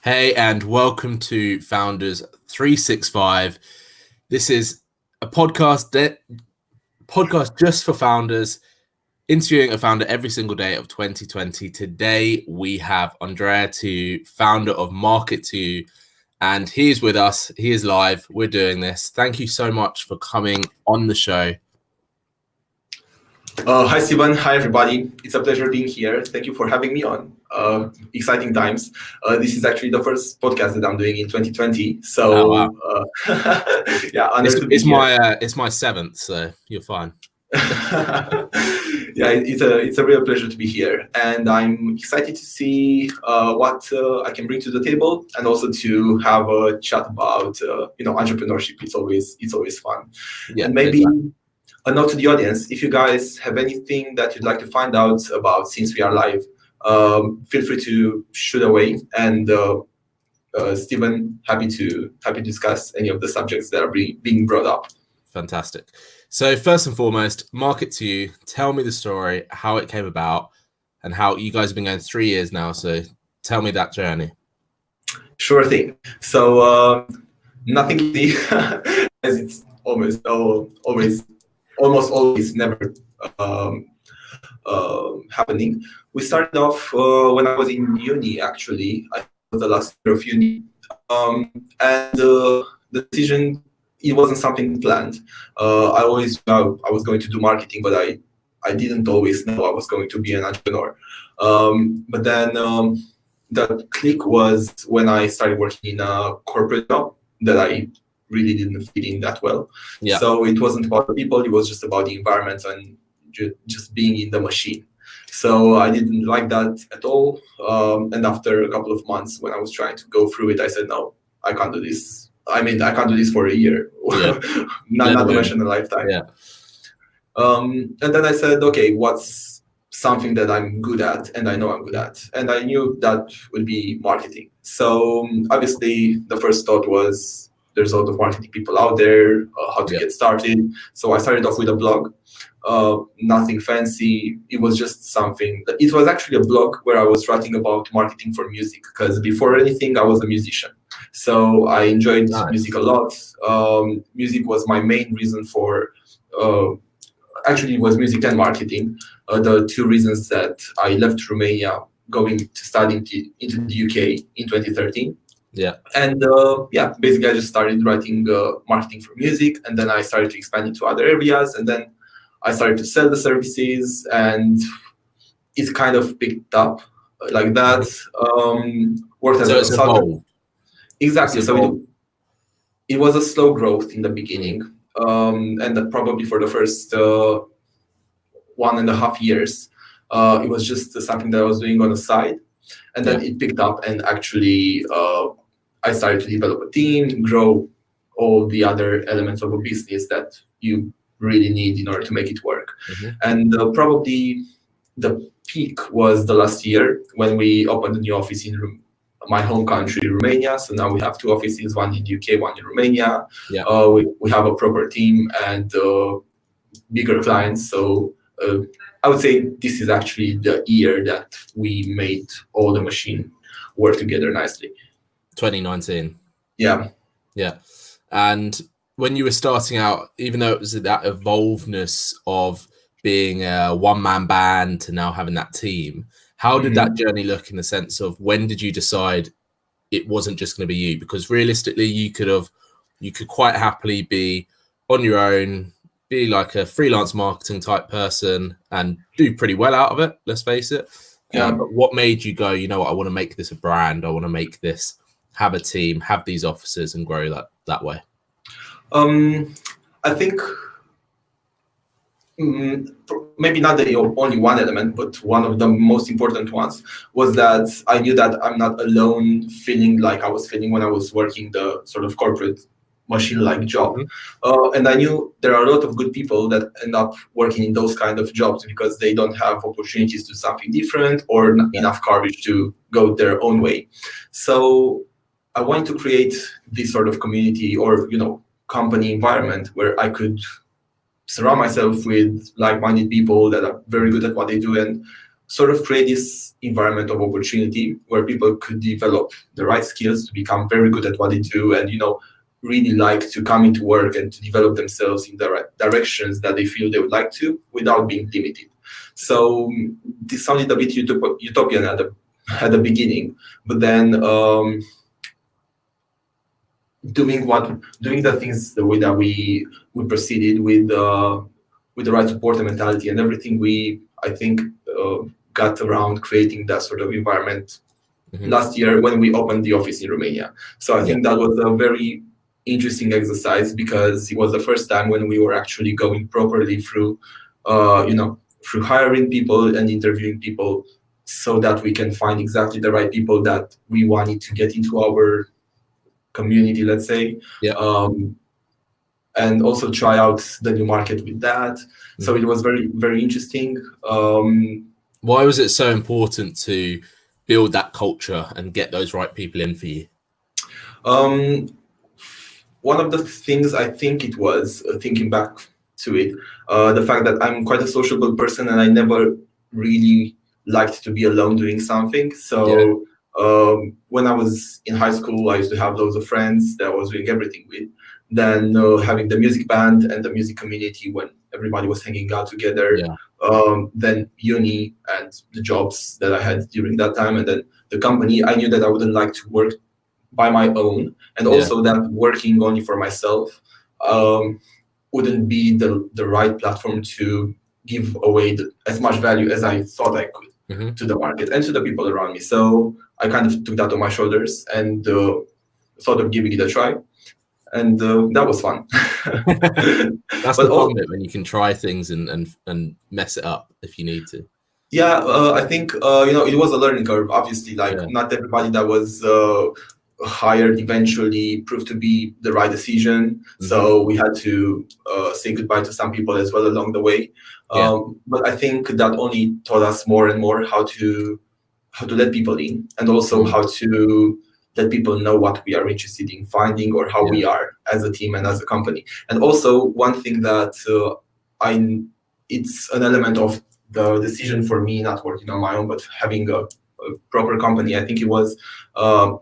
Hey, and welcome to Founders365. This is a podcast just for founders, interviewing a founder every single day of 2020. Today, we have Andrei Tiu, founder of Marketiu, and he's with us. He is live. We're doing this. Thank you so much for coming on the show. Hi, Steven. Hi, everybody. It's a pleasure being here. Thank you for having me on. Exciting times. This is actually the first podcast that I'm doing in 2020. So, wow. Yeah, it's my seventh, so you're fine. Yeah, it's a real pleasure to be here, and I'm excited to see what I can bring to the table, and also to have a chat about entrepreneurship. It's always fun, yeah, and maybe. Exactly. A note to the audience, if you guys have anything that you'd like to find out about since we are live, feel free to shoot away. And Steven, happy to discuss any of the subjects that are being brought up. Fantastic. So first and foremost, Marketiu, tell me the story, how it came about, and how you guys have been going 3 years now. So tell me that journey. Sure thing. So nothing easy, as it's almost always never happening. We started off when I was in uni, actually. I was the last year of uni. And the decision, it wasn't something planned. I always knew I was going to do marketing, but I didn't always know I was going to be an entrepreneur. But then the click was when I started working in a corporate job that I really didn't fit in that well. Yeah. So it wasn't about the people, it was just about the environment and just being in the machine. So I didn't like that at all. And after a couple of months when I was trying to go through it, I said, no, I can't do this. I mean, I can't do this for a year, yeah. not to mention a lifetime. Yeah. And then I said, okay, what's something that I'm good at and I know I'm good at? And I knew that would be marketing. So obviously the first thought was, there's a lot of marketing people out there, how to get started. So I started off with a blog, nothing fancy. It was just something. It was actually a blog where I was writing about marketing for music, because before anything, I was a musician. So I enjoyed music a lot. Music was my main reason for, actually it was music and marketing. The two reasons that I left Romania going to study into the UK in 2013. Yeah. And basically I just started writing marketing for music, and then I started to expand into other areas, and then I started to sell the services, and it kind of picked up like that. Worked as a consultant. Exactly. So it was a slow growth in the beginning, and probably for the first 1.5 years, it was just something that I was doing on the side, and then it picked up, and actually I started to develop a team, grow all the other elements of a business that you really need in order to make it work. And probably the peak was the last year when we opened a new office in my home country, Romania. So now we have 2 offices, one in the UK, one in Romania. Yeah. We have a proper team and bigger clients. So I would say this is actually the year that we made all the machine work together nicely. 2019. Yeah. And when you were starting out, even though it was that evolvedness of being a one-man band to now having that team, how did that journey look in the sense of when did you decide it wasn't just going to be you? Because realistically, you could quite happily be on your own, be like a freelance marketing type person and do pretty well out of it, let's face it. But what made you go, you know what, I want to make this a brand, I want to make this, have a team, have these offices and grow that way? I think maybe not the only one element, but one of the most important ones was that I knew that I'm not alone feeling like I was feeling when I was working the sort of corporate machine-like job. And I knew there are a lot of good people that end up working in those kind of jobs because they don't have opportunities to do something different or enough courage to go their own way. So I wanted to create this sort of community or, company environment where I could surround myself with like-minded people that are very good at what they do and sort of create this environment of opportunity where people could develop the right skills to become very good at what they do, and really like to come into work and to develop themselves in the right directions that they feel they would like to, without being limited. So this sounded a bit utopian at the beginning, but then doing the things the way that we proceeded with the right support and mentality and everything, I think got around creating that sort of environment last year when we opened the office in Romania. So I think that was a very interesting exercise, because it was the first time when we were actually going properly through through hiring people and interviewing people, so that we can find exactly the right people that we wanted to get into our community, let's say. And also try out the new market with that. So it was very, very interesting. Why was it so important to build that culture and get those right people in for you? One of the things I think it was, thinking back to it, the fact that I'm quite a sociable person and I never really liked to be alone doing something. So when I was in high school, I used to have loads of friends that I was doing everything with. Then having the music band and the music community when everybody was hanging out together. Then uni and the jobs that I had during that time, and then the company. I knew that I wouldn't like to work by my own, and also that working only for myself wouldn't be the right platform to give away as much value as I thought I could to the market and to the people around me. So I kind of took that on my shoulders and thought of giving it a try. And that was fun. That's the fun bit, when you can try things and mess it up if you need to. Yeah, I think it was a learning curve. Obviously, not everybody that was hired eventually proved to be the right decision. So we had to say goodbye to some people as well along the way. But I think that only taught us more and more how to let people in, and also how to let people know what we are interested in finding, or how we are as a team and as a company. And also one thing that it's an element of the decision for me not working on my own, but having a proper company. I think it was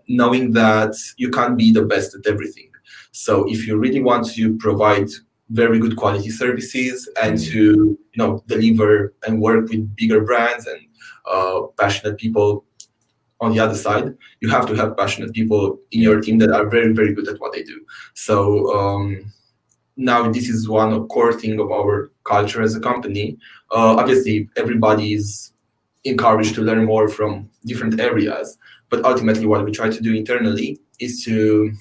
knowing that you can't be the best at everything. So if you really want to provide very good quality services and to deliver and work with bigger brands and passionate people on the other side, you have to have passionate people in your team that are very, very good at what they do. So now this is one core thing of our culture as a company. Obviously, everybody is encouraged to learn more from different areas, but ultimately what we try to do internally is to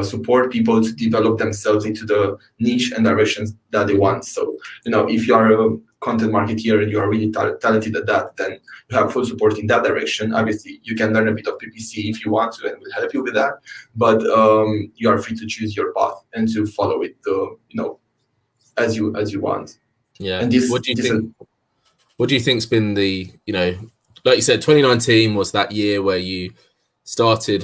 support people to develop themselves into the niche and directions that they want. So, if you are a content marketer and you are really talented at that, then you have full support in that direction. Obviously, you can learn a bit of PPC if you want to, and we'll help you with that. But you are free to choose your path and to follow it, as you want. Yeah. And what do you think's been the, like you said, 2019 was that year where you started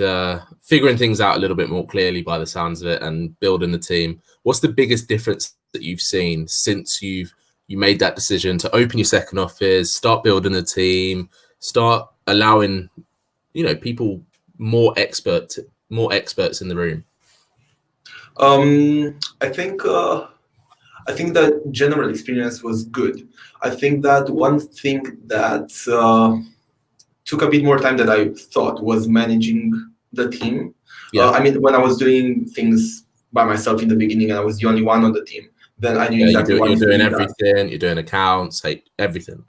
figuring things out a little bit more clearly by the sounds of it and building the team. What's the biggest difference that you've seen since you made that decision to open your second office, start building a team, start allowing, people more experts in the room? I think that general experience was good. I think that one thing that took a bit more time than I thought was managing the team. When I was doing things by myself in the beginning and I was the only one on the team, then I knew exactly what you're doing everything. You're doing accounts, everything.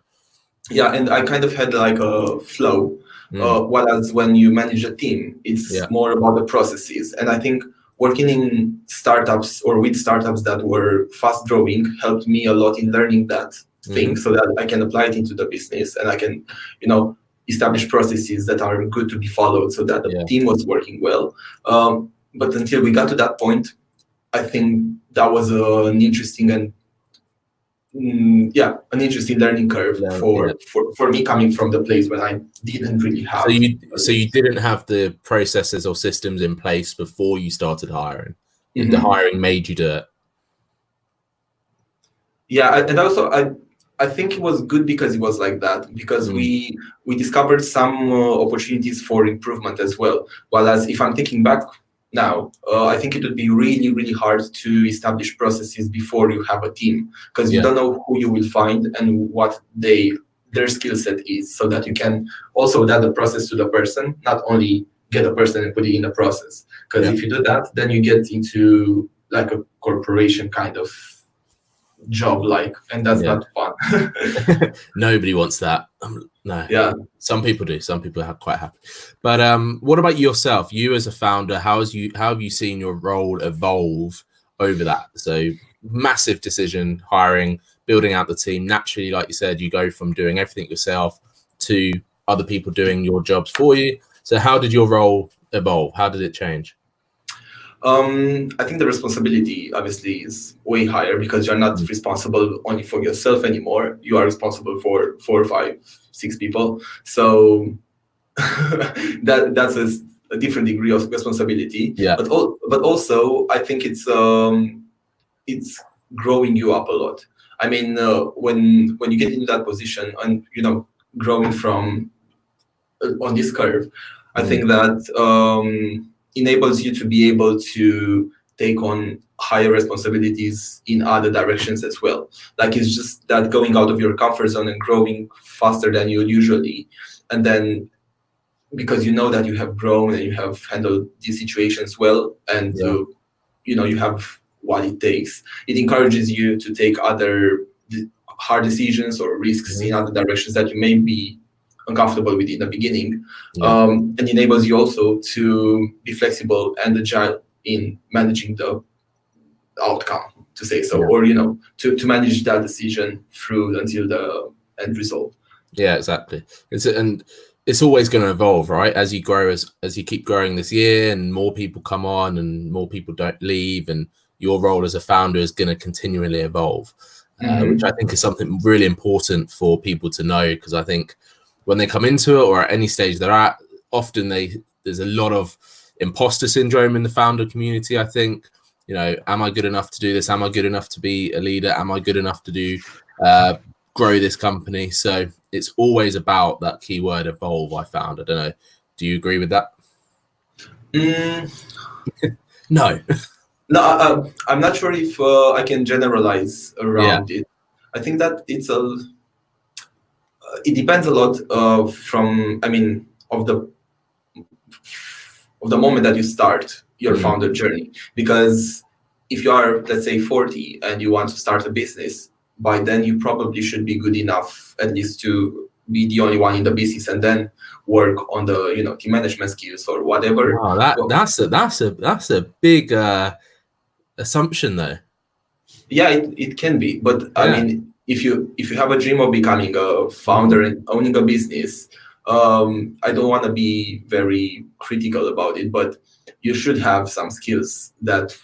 Yeah, and I kind of had like a flow. Whereas when you manage a team, it's more about the processes. And I think working in startups or with startups that were fast growing helped me a lot in learning that thing, so that I can apply it into the business and I can, establish processes that are good to be followed so that the team was working well. But until we got to that point, I think that was an interesting and an interesting learning curve for me, coming from the place when I didn't really have. So you didn't have the processes or systems in place before you started hiring. The hiring made you do it. Yeah, and also I think it was good because it was like that, because we discovered some opportunities for improvement as well. Whereas if I'm thinking back now, I think it would be really, really hard to establish processes before you have a team, because you don't know who you will find and what their skill set is, so that you can also adapt the process to the person, not only get a person and put it in the process. Because if you do that, then you get into like a corporation kind of job, and that's not fun. Nobody wants that. No. Yeah. Some people do. Some people are quite happy. But what about yourself? You as a founder, how have you seen your role evolve over that? So massive decision, hiring, building out the team. Naturally, like you said, you go from doing everything yourself to other people doing your jobs for you. So how did your role evolve? How did it change? I think the responsibility obviously is way higher, because you're not responsible only for yourself anymore. You are responsible for 4, 5, 6 people. So that's a different degree of responsibility. Yeah. But also I think it's growing you up a lot. I mean, when you get into that position and growing from on this curve, I think that enables you to be able to take on higher responsibilities in other directions as well. Like, it's just that going out of your comfort zone and growing faster than you usually, and then because you know that you have grown and you have handled these situations well, and you have what it takes, it encourages you to take other hard decisions or risks in other directions that you may be uncomfortable with in the beginning, and enables you also to be flexible and agile in managing the outcome, to say so, or to manage that decision through until the end result. Yeah, exactly. It's always going to evolve, right? As you grow, as you keep growing this year, and more people come on and more people don't leave, and your role as a founder is going to continually evolve, which I think is something really important for people to know, because I think when they come into it, or at any stage they're at, often there's a lot of imposter syndrome in the founder community. I think, am I good enough to do this? Am I good enough to be a leader? Am I good enough to grow this company? So it's always about that keyword evolve, I found. I don't know. Do you agree with that? No. No, I'm not sure if I can generalize around it. I think that it depends a lot of the moment that you start your founder journey. Because if you are, let's say, 40 and you want to start a business, by then you probably should be good enough at least to be the only one in the business, and then work on the team management skills or whatever. Wow, that's a big assumption, though. Yeah, it can be, but I mean, if you have a dream of becoming a founder and owning a business, I don't want to be very critical about it, but you should have some skills that,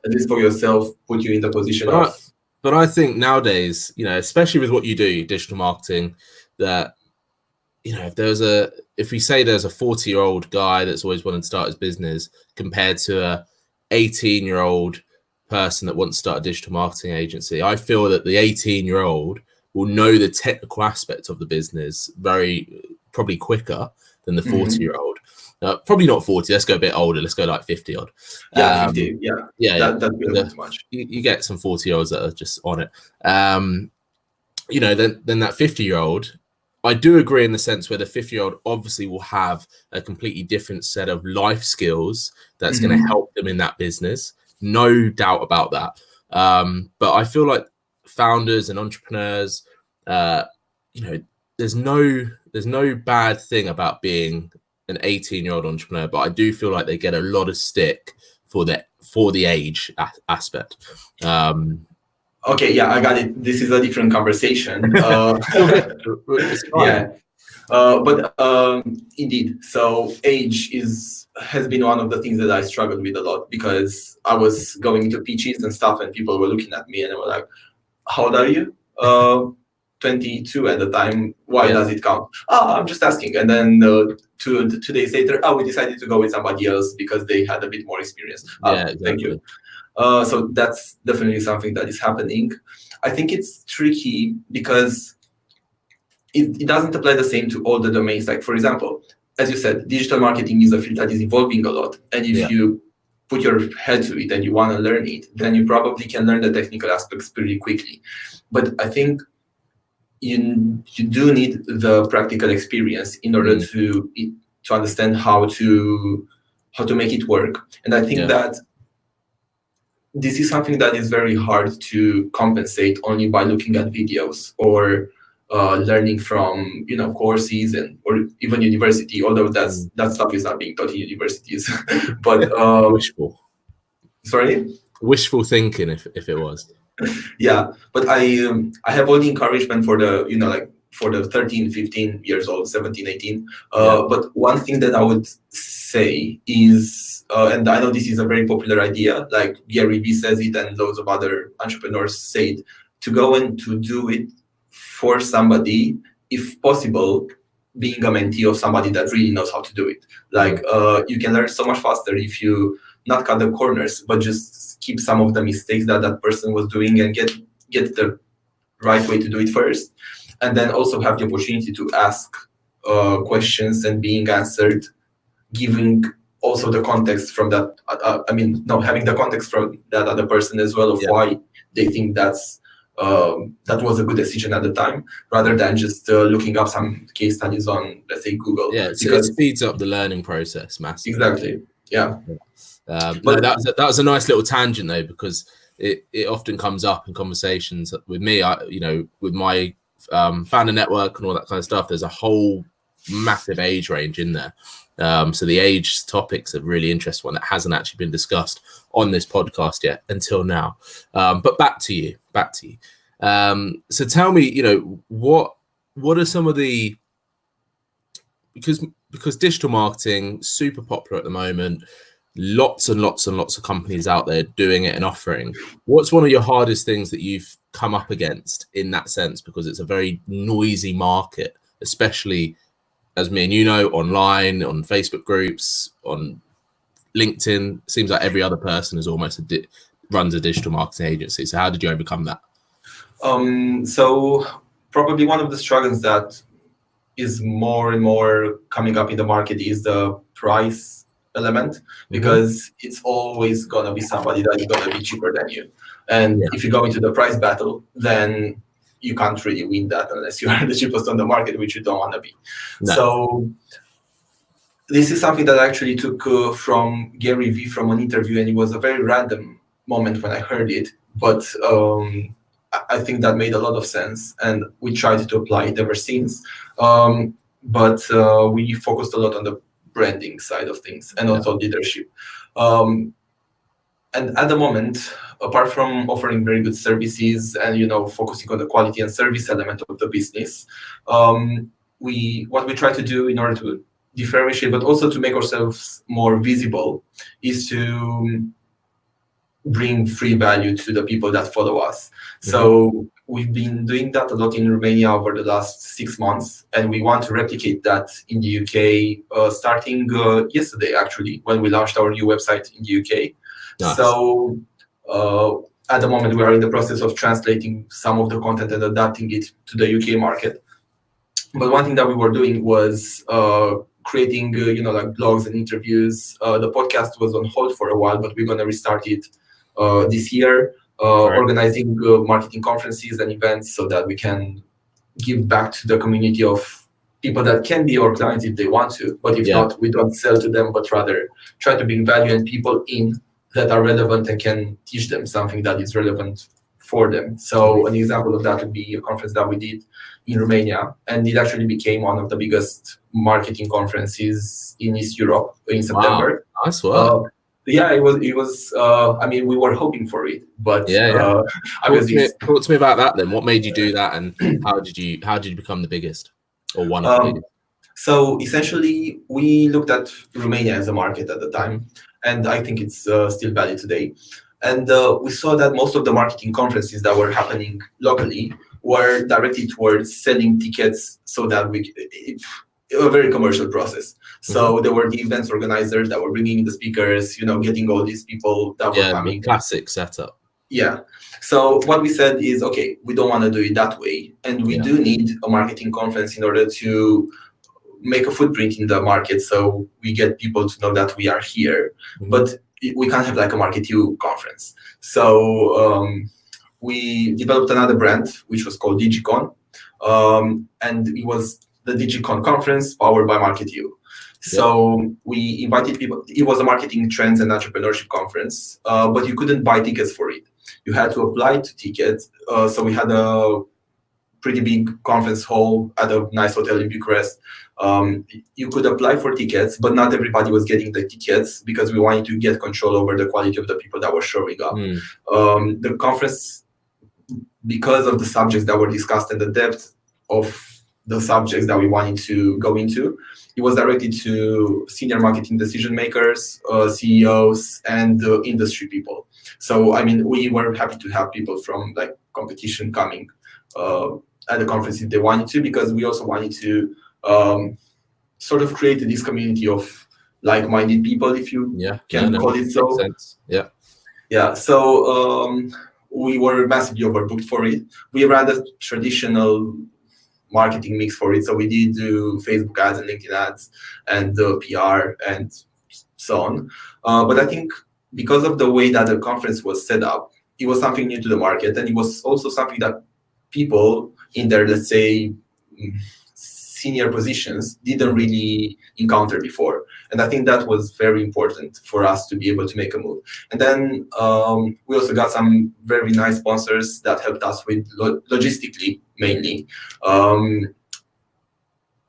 at least for yourself, put you in the position of. But I think nowadays, especially with what you do, digital marketing, that if we say there's a 40-year-old guy that's always wanted to start his business compared to a 18-year-old person that wants to start a digital marketing agency, I feel that the 18-year-old will know the technical aspect of the business probably quicker than the 40-year-old. Probably not 40. Let's go a bit older. Let's go like 50 odd. 50. Yeah. That's too much. You get some 40-year-olds that are just on it. Then that 50-year-old, I do agree in the sense where the 50-year-old obviously will have a completely different set of life skills that's going to help them in that business. No doubt about that. But I feel like founders and entrepreneurs, there's no bad thing about being an 18-year-old entrepreneur, but I do feel like they get a lot of stick for the age aspect. Okay, I got it. This is a different conversation. But indeed, so age has been one of the things that I struggled with a lot, because I was going to pitches and stuff, and people were looking at me and they were like, "How old are you?" 22 at the time. Why does it count? I'm just asking. And then 2 days later, we decided to go with somebody else because they had a bit more experience. Exactly. Thank you. So that's definitely something that is happening. I think it's tricky because it doesn't apply the same to all the domains. Like, for example, as you said, digital marketing is a field that is evolving a lot. And if you put your head to it and you want to learn it, then you probably can learn the technical aspects pretty quickly. But I think you do need the practical experience in order to understand how to make it work. And I think that this is something that is very hard to compensate only by looking at videos or learning from courses or even university, although that stuff is not being taught in universities. But wishful thinking if it was. Yeah, but I have all the encouragement for the for the 13, 15 years old, 17, 18. But one thing that I would say is, and I know this is a very popular idea, like Gary Vee says it and loads of other entrepreneurs say it, to go and to do it for somebody, if possible, being a mentee of somebody that really knows how to do it. Like you can learn so much faster if you not cut the corners, but just keep some of the mistakes that person was doing and get the right way to do it first. And then also have the opportunity to ask questions and being answered, giving also the context from that. Having the context from that other person as well of why they think that was a good decision at the time, rather than just looking up some case studies on, let's say, Google. Yeah, so it speeds up the learning process massively. Exactly. Yeah. But that was a nice little tangent though, because it often comes up in conversations with me. With my founder network and all that kind of stuff, there's a whole massive age range in there. So the age topic's a really interesting one that hasn't actually been discussed on this podcast yet until now. But back to you. So tell me, what are some of the, because digital marketing super popular at the moment, lots and lots and lots of companies out there doing it and offering. What's one of your hardest things that you've come up against in that sense? Because it's a very noisy market, especially as me and online, on Facebook groups, on LinkedIn. Seems like every other person is almost runs a digital marketing agency. So how did you overcome that? So probably one of the struggles that is more and more coming up in the market is the price element, because it's always going to be somebody that is going to be cheaper than you. And if you go into the price battle, then you can't really win that unless you are the cheapest on the market, which you don't want to be. No. So this is something that I actually took from Gary Vee from an interview, and it was a very random moment when I heard it, but I think that made a lot of sense, and we tried to apply it ever since. But we focused a lot on the branding side of things and also leadership. And at the moment, apart from offering very good services and focusing on the quality and service element of the business, what we try to do in order to differentiate, but also to make ourselves more visible, is to bring free value to the people that follow us. So we've been doing that a lot in Romania over the last 6 months, and we want to replicate that in the UK starting yesterday, actually, when we launched our new website in the UK. Nice. So at the moment, we are in the process of translating some of the content and adapting it to the UK market. But one thing that we were doing was creating like blogs and interviews. The podcast was on hold for a while, but we're going to restart it this year. Organizing marketing conferences and events so that we can give back to the community of people that can be our clients if they want to. But if not, we don't sell to them, but rather try to bring value and people in that are relevant and can teach them something that is relevant for them. So an example of that would be a conference that we did in Romania, and it actually became one of the biggest marketing conferences in East Europe in September. Wow, nice work. Yeah, it was. We were hoping for it, but obviously. Talk to me about that then. What made you do that, and how did you become the biggest, or one of the biggest? So essentially, we looked at Romania as a market at the time, and I think it's still valid today. And we saw that most of the marketing conferences that were happening locally were directed towards selling tickets, so that a very commercial process. So there were the events organizers that were bringing in the speakers, getting all these people that were coming. Classic setup. Yeah. So what we said is, okay, we don't want to do it that way. And we do need a marketing conference in order to make a footprint in the market. So we get people to know that we are here. But we can't have like a Marketiu conference. So we developed another brand, which was called DigiCon. And it was the DigiCon conference powered by Marketiu. So we invited people. It was a marketing trends and entrepreneurship conference, but you couldn't buy tickets for it. You had to apply to tickets. So we had a pretty big conference hall at a nice hotel in Bucharest. You could apply for tickets, but not everybody was getting the tickets because we wanted to get control over the quality of the people that were showing up. The conference, because of the subjects that were discussed and the depth of the subjects that we wanted to go into, it was directed to senior marketing decision makers, CEOs, and industry people. So, I mean, we were happy to have people from like competition coming at the conference if they wanted to, because we also wanted to sort of create this community of like-minded people, if you can call it so. Yeah. So we were massively overbooked for it. We ran a traditional marketing mix for it. So we did do Facebook ads and LinkedIn ads and PR and so on. But I think because of the way that the conference was set up, it was something new to the market. And it was also something that people in their, let's say, senior positions didn't really encounter before. And I think that was very important for us to be able to make a move. And then we also got some very nice sponsors that helped us with logistically, mainly.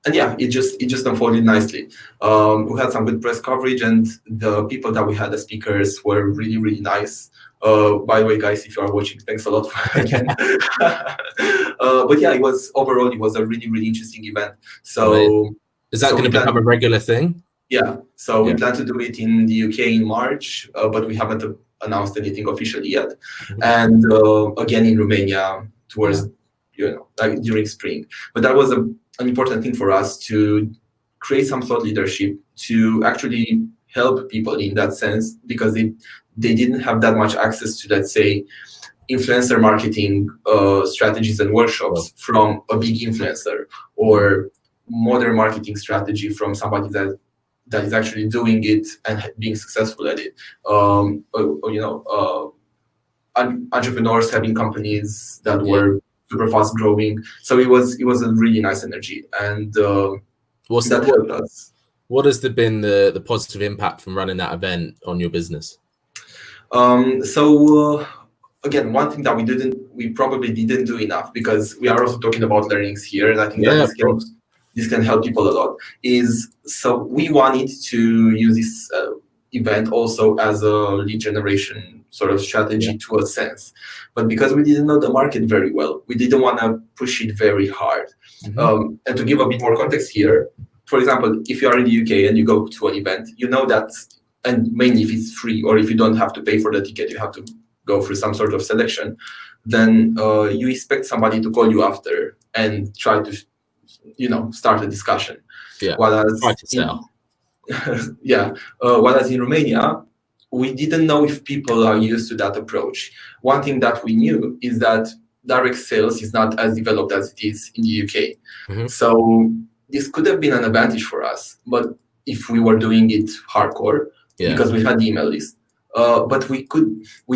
And yeah, it just unfolded nicely. We had some good press coverage, and the people that we had as speakers were really, really nice. By the way, guys, if you are watching, thanks a lot again. But yeah, it was a really, really interesting event. So is that going to become a regular thing? Yeah. So we plan to do it in the UK in March, but we haven't announced anything officially yet. And again in Romania towards like during spring. But that was an important thing for us to create some thought leadership to actually help people in that sense, because they didn't have that much access to, let's say, influencer marketing strategies and workshops from a big influencer, or modern marketing strategy from somebody that is actually doing it and being successful at it. Entrepreneurs having companies that were super fast growing. So it was a really nice energy, and that helped us. What has been the positive impact from running that event on your business? So again, one thing that we probably didn't do enough, because we are also talking about learnings here, and I think that this can help people a lot, is so we wanted to use this event also as a lead generation sort of strategy to a sense. But because we didn't know the market very well, we didn't want to push it very hard. And to give a bit more context here, for example, if you are in the UK and you go to an event, you know that, and mainly if it's free or if you don't have to pay for the ticket, you have to go through some sort of selection, then you expect somebody to call you after and try to, start a discussion. Whereas in Romania, we didn't know if people are used to that approach. One thing that we knew is that direct sales is not as developed as it is in the UK. So this could have been an advantage for us, but if we were doing it hardcore, because we had the email list. But we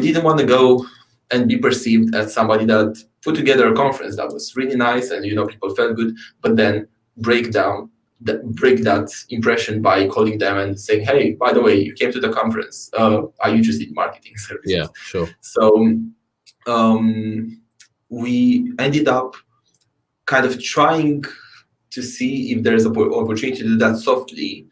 didn't want to go and be perceived as somebody that put together a conference that was really nice and people felt good, but then break that impression by calling them and saying, hey, by the way, you came to the conference. Are you interested in marketing services? Yeah, sure. So we ended up kind of trying to see if there's an opportunity to do that softly.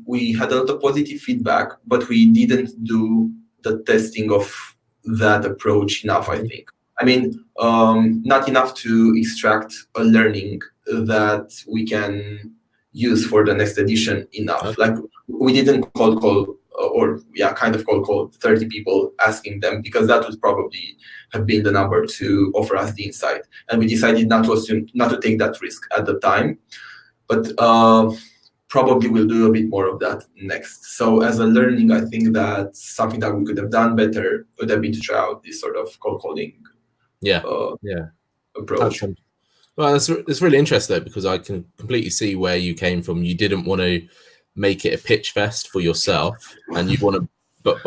We had a lot of positive feedback, but we didn't do the testing of that approach enough, I think. I mean, not enough to extract a learning that we can use for the next edition enough. Like, we didn't cold call 30 people asking them, because that would probably have been the number to offer us the insight. And we decided not to take that risk at the time. But probably we'll do a bit more of that next. So as a learning, I think that something that we could have done better would have been to try out this sort of cold calling approach. Well, that's really interesting though, because I can completely see where you came from. You didn't want to make it a pitch fest for yourself, and you want to, but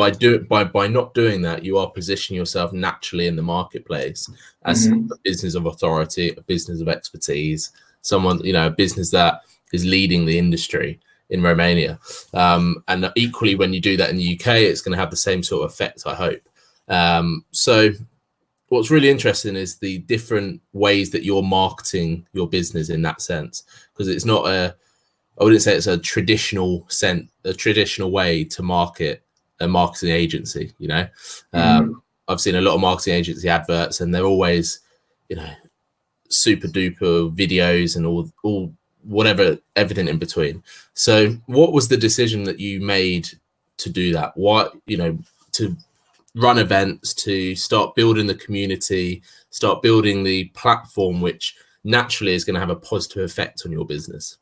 by not doing that, you are positioning yourself naturally in the marketplace as a business of authority, a business of expertise, someone, a business that is leading the industry in Romania. And equally, when you do that in the UK, it's going to have the same sort of effect, I hope. So what's really interesting is the different ways that you're marketing your business in that sense, because it's not I wouldn't say it's a traditional way to market a marketing agency. I've seen a lot of marketing agency adverts, and they're always, super duper videos and all whatever, everything in between. So what was the decision that you made to do that? What, to run events, to start building the community, start building the platform, which naturally is going to have a positive effect on your business?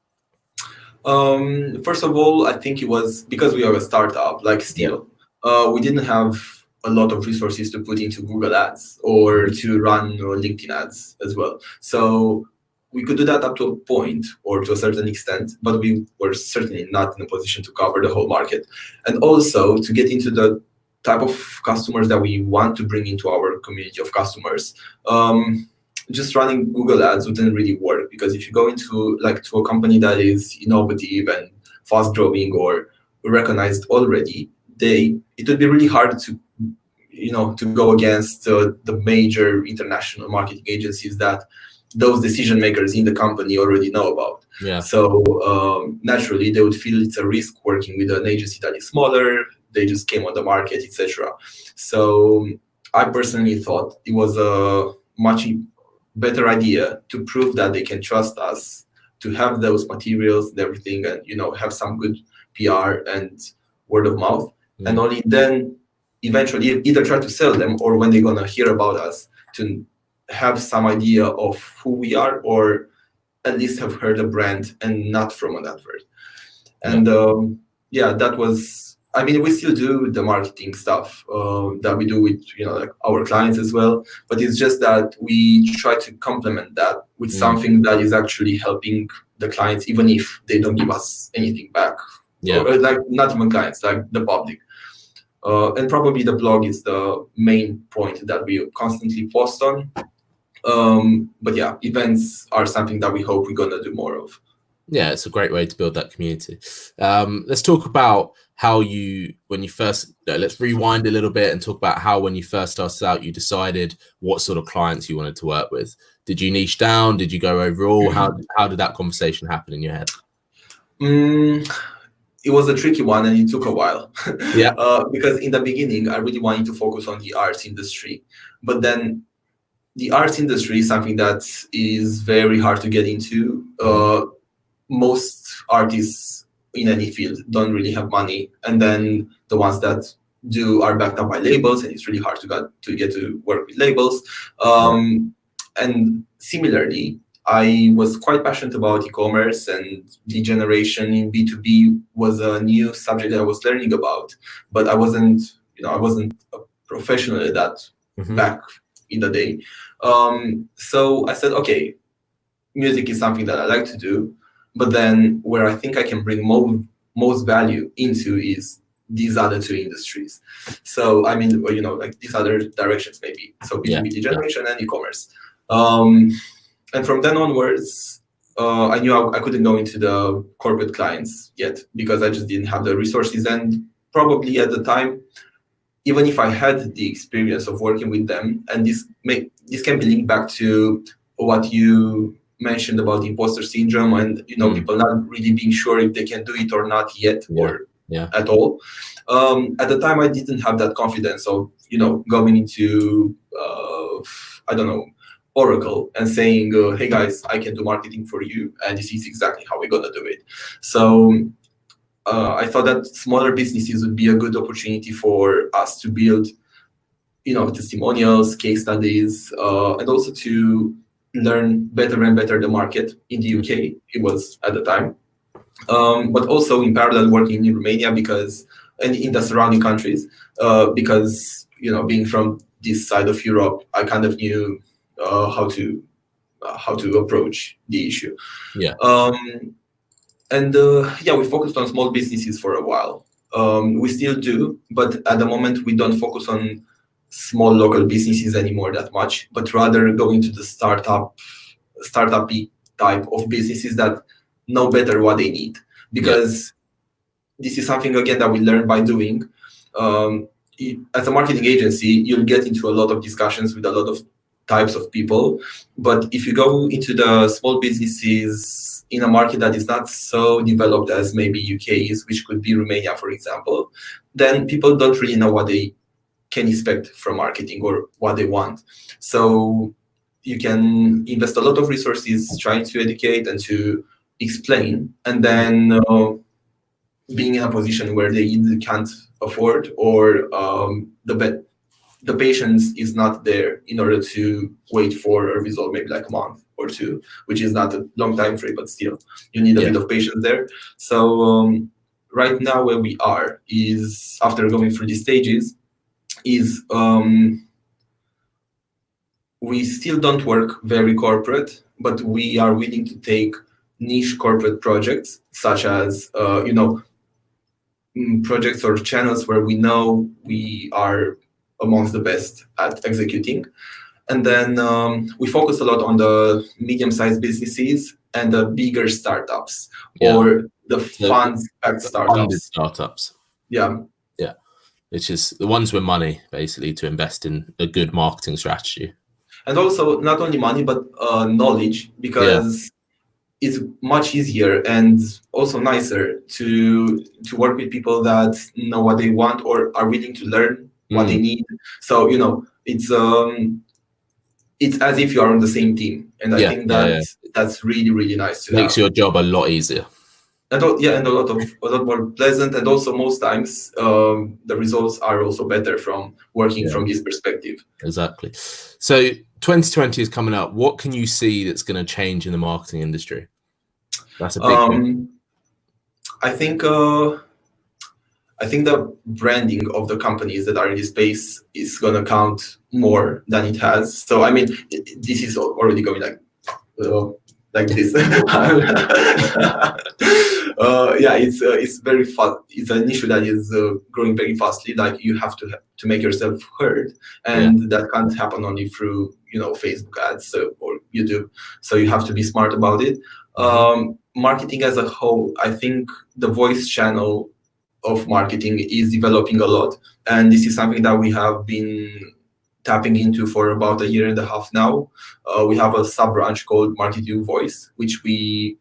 First of all, I think it was because we are a startup, we didn't have a lot of resources to put into Google ads or to run LinkedIn ads as well. So we could do that up to a point or to a certain extent, but we were certainly not in a position to cover the whole market. And also to get into the type of customers that we want to bring into our community of customers, just running Google ads wouldn't really work, because if you go into to a company that is innovative and fast growing or recognized already, it would be really hard to go against the major international marketing agencies that those decision makers in the company already know about. Yeah. So naturally they would feel it's a risk working with an agency that is smaller. They just came on the market, etc. So I personally thought it was a much better idea to prove that they can trust us, to have those materials and everything, and have some good PR and word of mouth, and only then eventually either try to sell them, or when they're gonna hear about us, to have some idea of who we are, or at least have heard a brand and not from an advert. And that was, we still do the marketing stuff that we do with our clients as well, but it's just that we try to complement that with something that is actually helping the clients, even if they don't give us anything back. Or, not even clients, like the public. And probably the blog is the main point that we constantly post on. But yeah, events are something that we hope we're gonna do more of. Yeah, it's a great way to build that community. Let's talk about how when you first, let's rewind a little bit and talk about how, when you first started out, you decided what sort of clients you wanted to work with. Did you niche down? Did you go overall? How did that conversation happen in your head? It was a tricky one, and it took a while. Yeah. Because in the beginning, I really wanted to focus on the arts industry, but then the arts industry is something that is very hard to get into. Most artists in any field don't really have money, and then the ones that do are backed up by labels, and it's really hard to get to work with labels. And similarly, I was quite passionate about e-commerce, and lead generation in B2B was a new subject that I was learning about, but I wasn't a professional at that back in the day. So I said, okay, music is something that I like to do, but then where I think I can bring most value into is these other two industries. So these other directions maybe. So B2B lead generation and e-commerce. And from then onwards, I knew I couldn't go into the corporate clients yet, because I just didn't have the resources. And probably at the time, even if I had the experience of working with them, and this can be linked back to what you mentioned about the imposter syndrome, and people not really being sure if they can do it or not yet, or at all. At the time, I didn't have that confidence of going into Oracle and saying, hey guys, I can do marketing for you, and this is exactly how we're gonna do it. So I thought that smaller businesses would be a good opportunity for us to build testimonials, case studies, and also to learn better and better the market in the UK. It was at the time. but also in parallel working in Romania and in the surrounding countries, because being from this side of Europe, I kind of knew how to approach the issue. Yeah. We focused on small businesses for a while. We still do, but at the moment we don't focus on small local businesses anymore that much, but rather go into the startup-y type of businesses that know better what they need. Because this is something, again, that we learn by doing. As a marketing agency, you'll get into a lot of discussions with a lot of types of people. But if you go into the small businesses in a market that is not so developed as maybe UK is, which could be Romania, for example, then people don't really know what they can expect from marketing or what they want. So you can invest a lot of resources trying to educate and to explain, and then being in a position where they either can't afford or the patience is not there in order to wait for a result, maybe like a month or two, which is not a long time frame, but still you need a bit of patience there. So right now where we are is, after going through these stages, is we still don't work very corporate, but we are willing to take niche corporate projects, such as projects or channels where we know we are amongst the best at executing. And then we focus a lot on the medium-sized businesses and the bigger startups, or the fund-backed startups. Funded startups. Yeah. Yeah. Which is the ones with money, basically, to invest in a good marketing strategy. And also not only money, but knowledge, because it's much easier and also nicer to work with people that know what they want or are willing to learn what they need. So it's as if you are on the same team, and I think that's really, really nice to makes have. your job a lot easier. And a lot more pleasant, and also most times the results are also better from working from this perspective. Exactly. So 2020 is coming up. What can you see that's going to change in the marketing industry? That's a big thing. I think the branding of the companies that are in this space is going to count more than it has. So I mean, this is already going like this. It's very fast. It's an issue that is growing very fastly. Like, you have to make yourself heard, and that can't happen only through Facebook ads or YouTube. So you have to be smart about it. Marketing as a whole, I think the voice channel of marketing is developing a lot, and this is something that we have been tapping into for about 1.5 years now. We have a sub-branch called Marketiu Voice, which we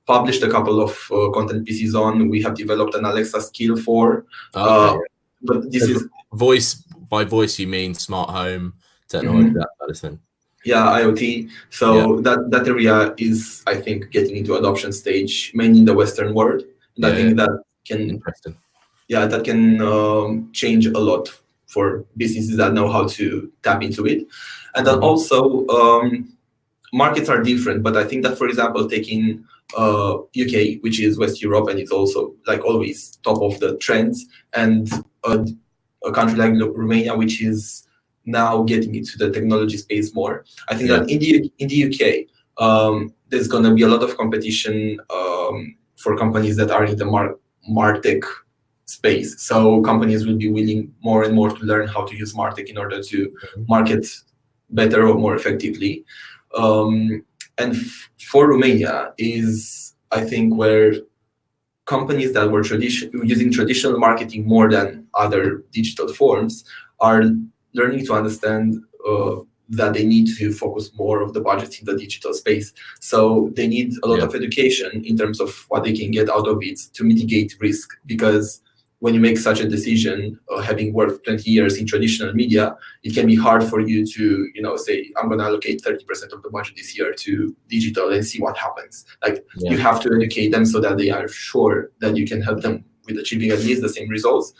published a couple of content pieces on. We have developed an Alexa skill for. But this is voice. By voice, you mean smart home technology, that kind of thing. Yeah, IoT. So that area is, I think, getting into adoption stage, mainly in the Western world. And I think that can change a lot for businesses that know how to tap into it. And then also markets are different, but I think that, for example, taking UK, which is West Europe, and it's also like always top of the trends, and a country like Romania, which is now getting into the technology space more. I think that in the UK, there's going to be a lot of competition for companies that are in the MarTech space. So companies will be willing more and more to learn how to use MarTech in order to market better or more effectively. And for Romania is, I think, where companies that were using traditional marketing more than other digital forms are learning to understand that they need to focus more of the budget in the digital space. So they need a lot of education in terms of what they can get out of it to mitigate risk. Because when you make such a decision, having worked 20 years in traditional media, it can be hard for you to, say, I'm going to allocate 30% of the budget this year to digital and see what happens. Like, you have to educate them so that they are sure that you can help them with achieving at least the same results.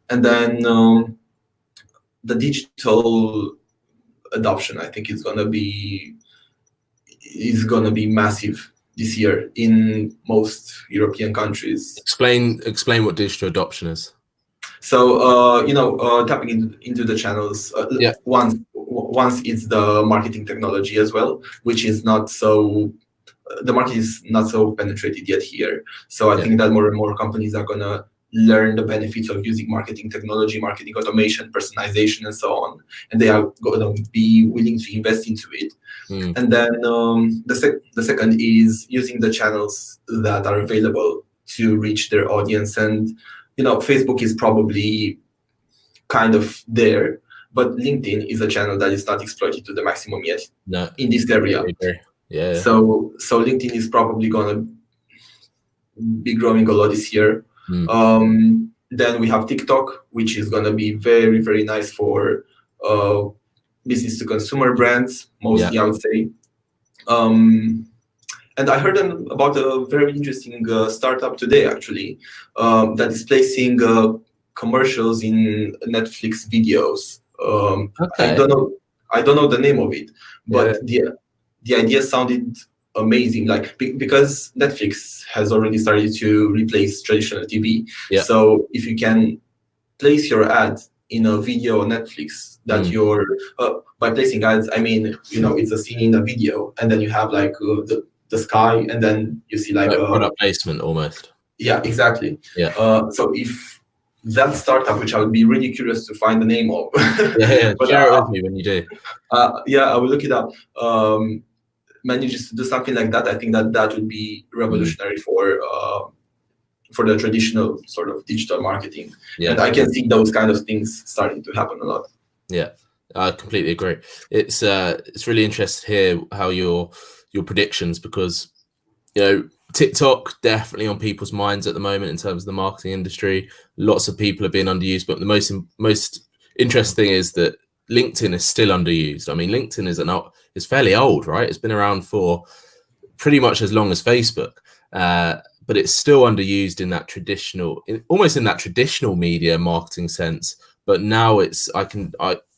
And then the digital adoption, I think, is going to be massive this year in most European countries. Explain what digital adoption is. So tapping into the channels. Once it's the marketing technology as well, which is not so. The market is not so penetrated yet here. So I think that more and more companies are gonna learn the benefits of using marketing technology, marketing automation, personalization, and so on, and they are gonna be willing to invest into it. And then the second is using the channels that are available to reach their audience. And Facebook is probably kind of there, but LinkedIn is a channel that is not exploited to the maximum yet in this area. Yeah. So LinkedIn is probably gonna be growing a lot this year. Then we have TikTok, which is gonna be very, very nice for business to consumer brands, mostly, I would say. And I heard about a very interesting startup today, actually, that is placing commercials in Netflix videos. I don't know the name of it, but the idea sounded amazing. Like because Netflix has already started to replace traditional TV. So if you can place your ad in a video on Netflix, that you're by placing ads, I mean, it's a scene in a video, and then you have like the sky, and then you see like product placement almost. Yeah, exactly. So if that startup, which I would be really curious to find the name of, but share it with me when you do. I will look it up. Manages to do something like that, I think that would be revolutionary for the traditional sort of digital marketing. And I can see those kind of things starting to happen a lot. Yeah, I completely agree. It's really interesting to hear how your predictions, because TikTok definitely on people's minds at the moment in terms of the marketing industry. Lots of people are being underused, but the most interesting thing is that LinkedIn is still underused. I mean, LinkedIn is fairly old, right? It's been around for pretty much as long as Facebook, but it's still underused in that traditional media marketing sense. But now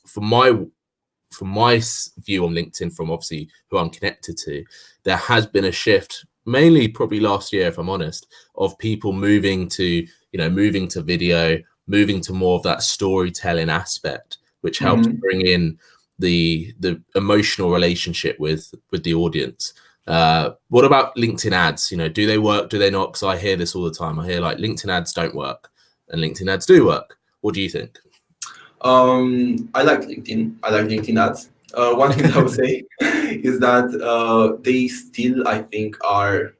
from my view on LinkedIn, from obviously who I'm connected to, there has been a shift, mainly probably last year, if I'm honest, of people moving to video, moving to more of that storytelling aspect, which helps bring in the emotional relationship with the audience. What about LinkedIn ads? Do they work? Do they not? Because I hear this all the time. I hear like LinkedIn ads don't work and LinkedIn ads do work. What do you think? I like LinkedIn. I like LinkedIn ads. One thing I would say is that they still, I think, are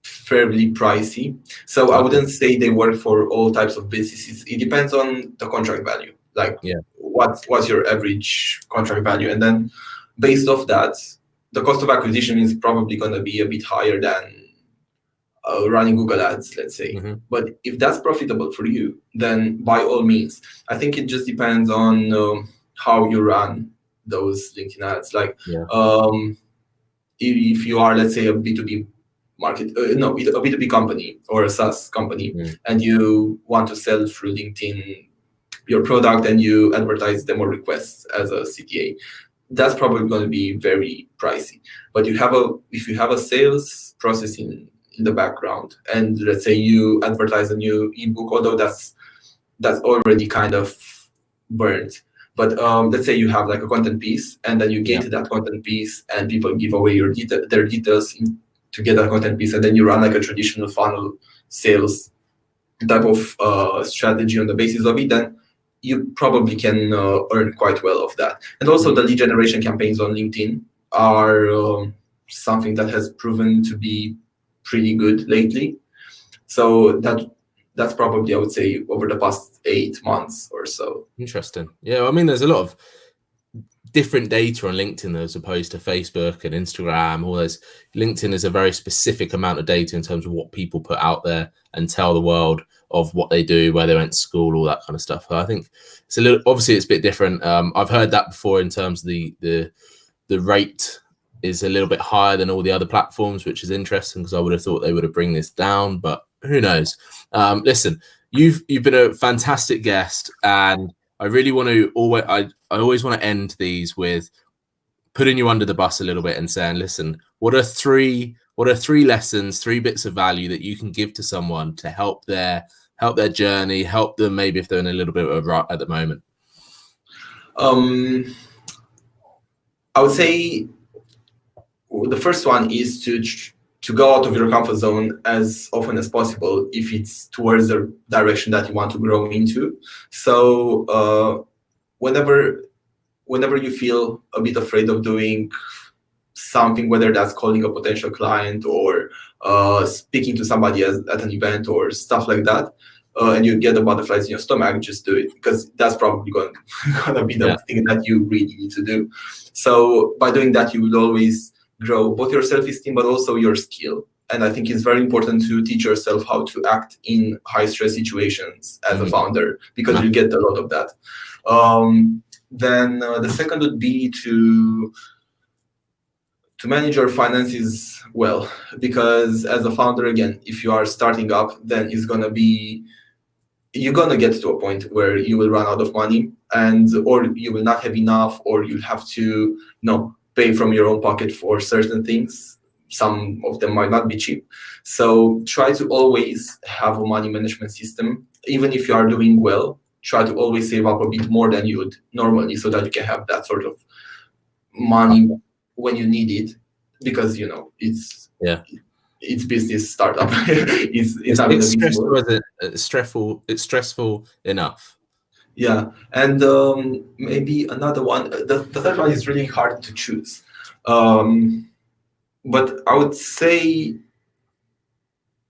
fairly pricey. So I wouldn't say they work for all types of businesses. It depends on the contract value. Like what's your average contract value? And then based off that, the cost of acquisition is probably going to be a bit higher than running Google ads, let's say. But if that's profitable for you, then by all means. I think it just depends on how you run those LinkedIn ads. Like if you are, let's say, a B2B a B2B company or a SaaS company, and you want to sell through LinkedIn your product, and you advertise demo requests as a CTA, that's probably going to be very pricey. But if you have a sales process in the background, and let's say you advertise a new ebook, although that's already kind of burnt. But let's say you have like a content piece, and then you gate that content piece, and people give away their details to get that content piece, and then you run like a traditional funnel sales type of strategy on the basis of it, then you probably can earn quite well off that. And also the lead generation campaigns on LinkedIn are something that has proven to be pretty good lately. So that's probably, I would say, over the past 8 months or so. Interesting. Yeah, I mean, there's a lot of different data on LinkedIn as opposed to Facebook and Instagram. All those. LinkedIn is a very specific amount of data in terms of what people put out there and tell the world of what they do, where they went to school, all that kind of stuff. I think it's obviously it's a bit different. I've heard that before in terms of the rate is a little bit higher than all the other platforms, which is interesting because I would have thought they would have bring this down, but who knows? Listen, you've been a fantastic guest, and I really want to I always want to end these with putting you under the bus a little bit and saying, listen, what are 3 what are 3 lessons, 3 bits of value that you can give to someone to help their journey, help them maybe if they're in a little bit of a rut at the moment? I would say the first one is to go out of your comfort zone as often as possible if it's towards the direction that you want to grow into. So whenever you feel a bit afraid of doing something, whether that's calling a potential client or speaking to somebody at an event or stuff like that, and you get the butterflies in your stomach, just do it, because that's probably going to be the thing that you really need to do. So by doing that, you will always grow both your self-esteem but also your skill. And I think it's very important to teach yourself how to act in high-stress situations as a founder, because you get a lot of that. Then the second would be to manage your finances well, because as a founder, again, if you are starting up, then you're gonna get to a point where you will run out of money, or you will not have enough, or you'll have to pay from your own pocket for certain things. Some of them might not be cheap. So try to always have a money management system. Even if you are doing well, try to always save up a bit more than you would normally, so that you can have that sort of money when you need it, because it's business startup. It's stressful enough. Yeah, and maybe another one. The third one is really hard to choose, but I would say,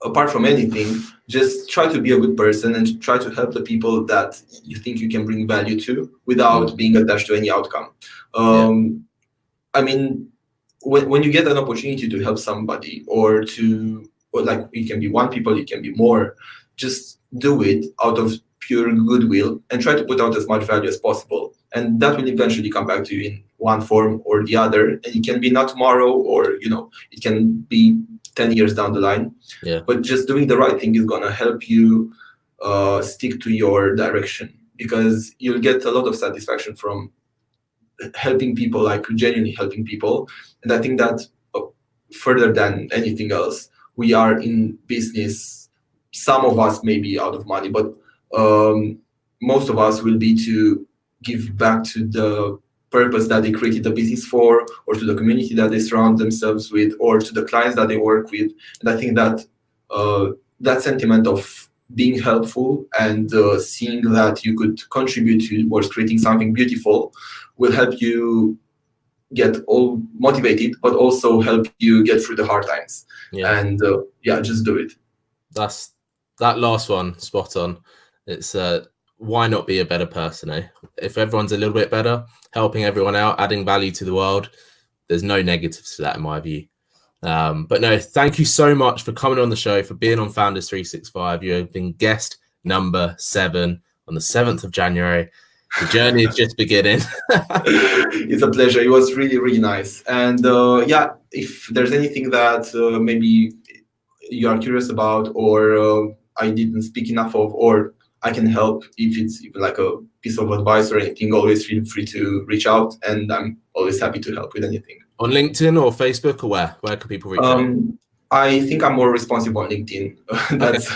apart from anything, just try to be a good person and try to help the people that you think you can bring value to without being attached to any outcome. I mean, when you get an opportunity to help somebody, or like, it can be 1 people, it can be more, just do it out of pure goodwill and try to put out as much value as possible. And that will eventually come back to you in one form or the other. And it can be not tomorrow, or, it can be 10 years down the line. Yeah. But just doing the right thing is going to help you stick to your direction, because you'll get a lot of satisfaction from helping people, like genuinely helping people. And I think that further than anything else, we are in business. Some of us may be out of money, but most of us will be to give back to the purpose that they created the business for, or to the community that they surround themselves with, or to the clients that they work with. And I think that that sentiment of being helpful and seeing that you could contribute towards creating something beautiful will help you get all motivated, but also help you get through the hard times. And just do it. That last one, spot on. It's why not be a better person, eh? If everyone's a little bit better, helping everyone out, adding value to the world, there's no negatives to that in my view. But no, thank you so much for coming on the show, for being on Founders365. You have been guest number 7 on the 7th of January. The journey is just beginning. It's a pleasure. It was really, really nice. And if there's anything that maybe you are curious about, or I didn't speak enough of, or I can help, if it's even like a piece of advice or anything, always feel free to reach out, and I'm always happy to help with anything. On LinkedIn or Facebook, or where can people reach out? I think I'm more responsive on LinkedIn. That's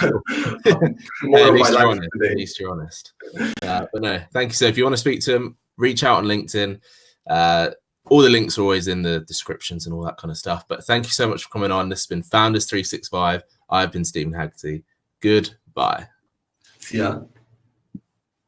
more of my life today. At least you're honest. But no, thank you. So if you want to speak to him, reach out on LinkedIn. All the links are always in the descriptions and all that kind of stuff. But thank you so much for coming on. This has been Founders365. I've been Steven Haggerty. Goodbye. Yeah.